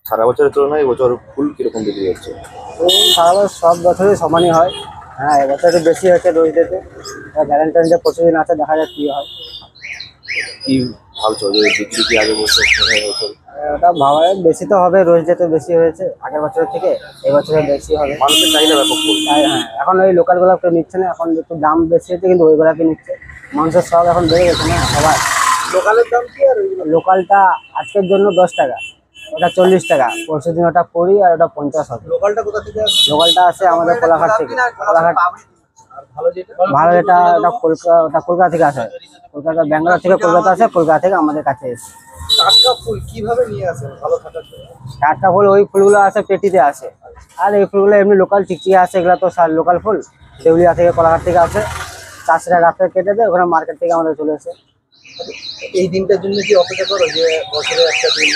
সারা বছরের তুলনায় এবছর ফুল কিরকম বিক্রি হচ্ছে? সারা বছর সব বছরই সমানই হয়। হ্যাঁ, এবছর একটু বেশি হয়েছে রোজ ডেতে। ভ্যালেন্টাইন ডে প্রতিদিন আছে, দেখা যাক কি হয়। কি ভাবছো যে বিক্রি কি আগে বছর এবছর? ওটা ভাবা বেশি তো হবে, রোজ ডেতে বেশি হয়েছে আগের বছরের থেকে, এবছরে বেশি হবে। মানুষের চাহিদা ব্যাপক ফুল। হ্যাঁ, এখন ওই লোকাল গোলাপ কেউ নিচ্ছে না, এখন একটু দাম বেশি হয়েছে, কিন্তু ওই গোলাপই নিচ্ছে। মানুষের সব এখন বেড়ে গেছে না সবার। লোকালের দাম কি আর লোকালটা আজকের জন্য 10 টাকা, ওটা 40 টাকা, পরশু দিন ওটা 20 আর ওটা 50 হবে। লোকালটা কোথা থেকে আসে? লোকালটা আছে আমাদের কোলাঘাট থেকে। কোলাঘাট আর ভালো যেটা ভালো, এটা ওটা কলকাতা থেকে আসে। কলকাতা, ব্যাঙ্গালোর থেকে কলকাতা আসে, কলকাতা থেকে আমাদের কাছে এসে। টাটকা ফুল কিভাবে নিয়ে আসেন ভালো থাকার জন্য? টাটকা ফুল ওই ফুলগুলো আছে পেটিতে আসে, আর এই ফুলগুলো এমনি লোকাল চিকচিকে আসে, এগুলো তো লোকাল ফুল। দেউলিয়া থেকে, কোলাঘাট থেকে আসে, চাষিরা রাস্তা কেটে দেয়, ওখানে মার্কেট থেকে আমাদের চলে এসে। এই দিনটার জন্য কি অপেক্ষা করো যে বছরে একটা দিন?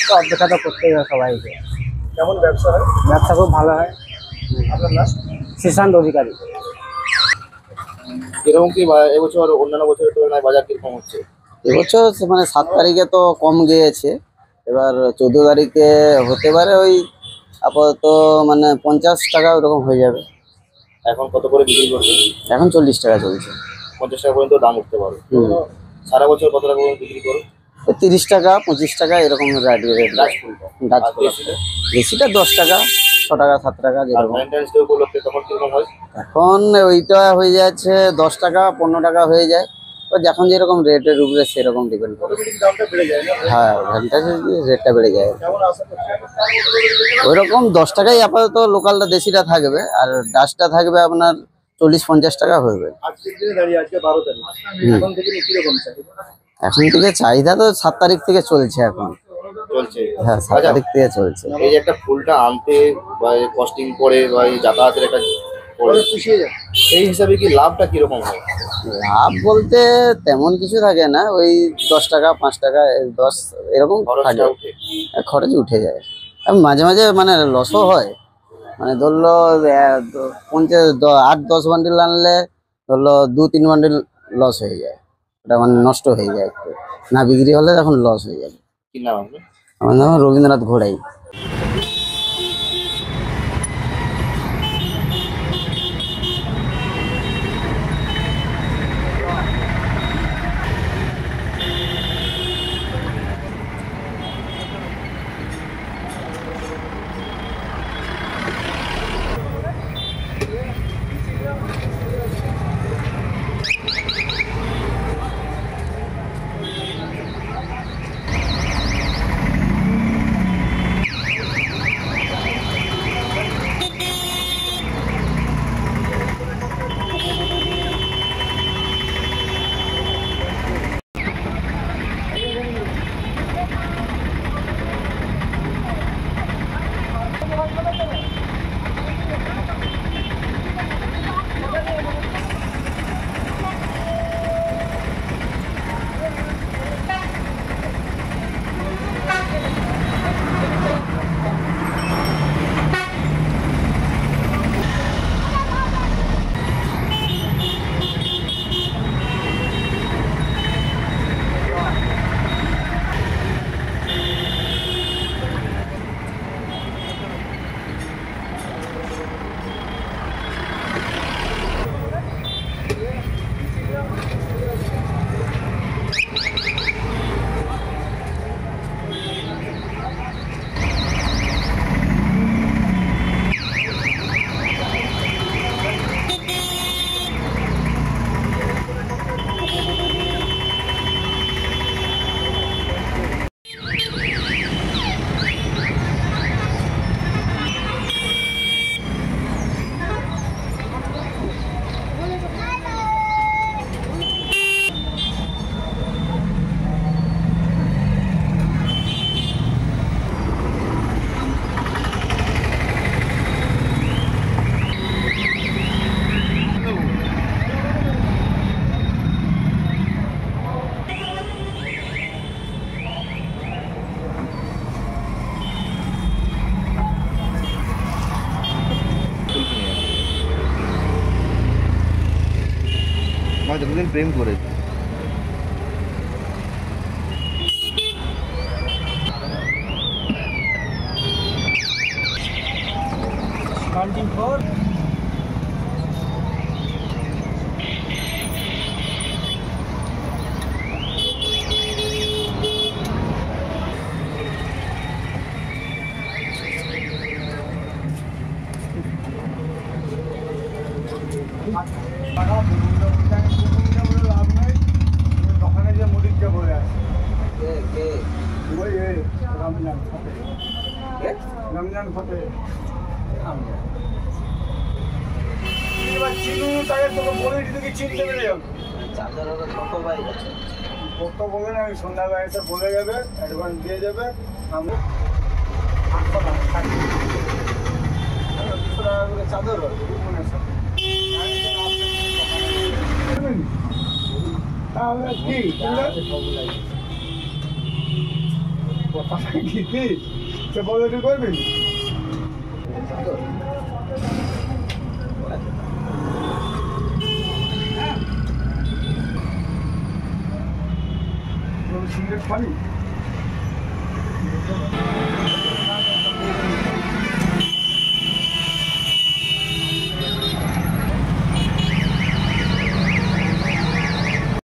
তো অপেক্ষা তো করতেই হয় সবাইকে। কেমন ব্যবসা হয়? ব্যবসা খুব ভালো হয়। আপনার নাম? সুশান্ত অধিকারী। কিরকম কি এবছর অন্যান্য বছরের তুলনায় বাজার কিরকম হচ্ছে? এবছর মানে 7 তারিখে তো কম গিয়েছে, এবার 14 তারিখে হতে পারে ওই আপাতত মানে 50 টাকা ওরকম হয়ে যাবে। এখন কত করে বিক্রি করবে? এখন 40 টাকা চলছে। 50 টাকা পর্যন্ত দাম উঠতে পারে। সারা বছর কত টাকা পর্যন্ত বিক্রি করো? 30 টাকা 25 টাকা এরকম রেট। গাছ ফুলটা গাছ আর দেশিটা? বেশিটা 10 টাকা 6 টাকা 7 টাকা আর যেরকম। ভ্যালেন্টাইন্স ডে উপলক্ষে তখন কিরকম হয়? এখন ওইটা হয়ে যাচ্ছে 10 টাকা 15 টাকা হয়ে যায়, তো যখন যেরকম রেটের উপরে সেরকম ডিপেন্ড করে। অটোমেটিক দামটা বেড়ে যায় না? হ্যাঁ, ভ্যালেন্টাইনের রেটটা বেড়ে যায়। কেমন আশা করছেন? ওইরকম 10 টাকাই আপাতত লোকালটা দেশিটা থাকবে, আর ডাসটা থাকবে আপনার 40-50 টাকা হবে। আজকের দিনে দাঁড়িয়ে আজকে 12 তারিখ, এখন থেকে কিরকম চাহিদা? এখন থেকে চাহিদা তো 7 তারিখ থেকে চলছে এখন। চলছে। হ্যাঁ, 7 তারিখ থেকে চলছে। এই যে একটা ফুলটা আনতে বা কস্টিং করে বা এই যাতায়াতের একটা করে, পুষিয়ে যায়। সেই হিসাবে কি লাভটা কিরকম হয়? লাভ বলতে তেমন কিছু থাকে না, ওই 10 টাকা 5 টাকা 10 এরকম থাকে। খরচটা উঠে? খরচ উঠে যায়, আর মাঝে মাঝে মানে লসও হয়। মানে ধরলো 8-10 বান্ডিল আনলে ধরলো 2-3 বান্ডিল লস হয়ে যায়, ওটা মানে নষ্ট হয়ে যায়, একটু না বিক্রি হলে তখন লস হয়ে যাবে। কি নাম আপনার? আমার নাম রবীন্দ্রনাথ ঘোড়াই। যতদিন প্রেম করেছে দোকানে যে মুদিরটা বলে আছে কে কে ওই রমজান ফতে কে রমজান ফতে এবার চিনু তাকে তোকে বলে দিতে কি চিনতে পেরে যাবে চার্জার ওরা কত বাইক আছে কত বলবে না আমি সন্ধ্যাবেলা এসে বলে যাবে অ্যাডভান্স দিয়ে যাবে আমি 800 টাকা 200 টাকা করে চাদর মনে সাথে তাহলে কি কথা কি সে বলে তুই করবি সিগারেট খাবি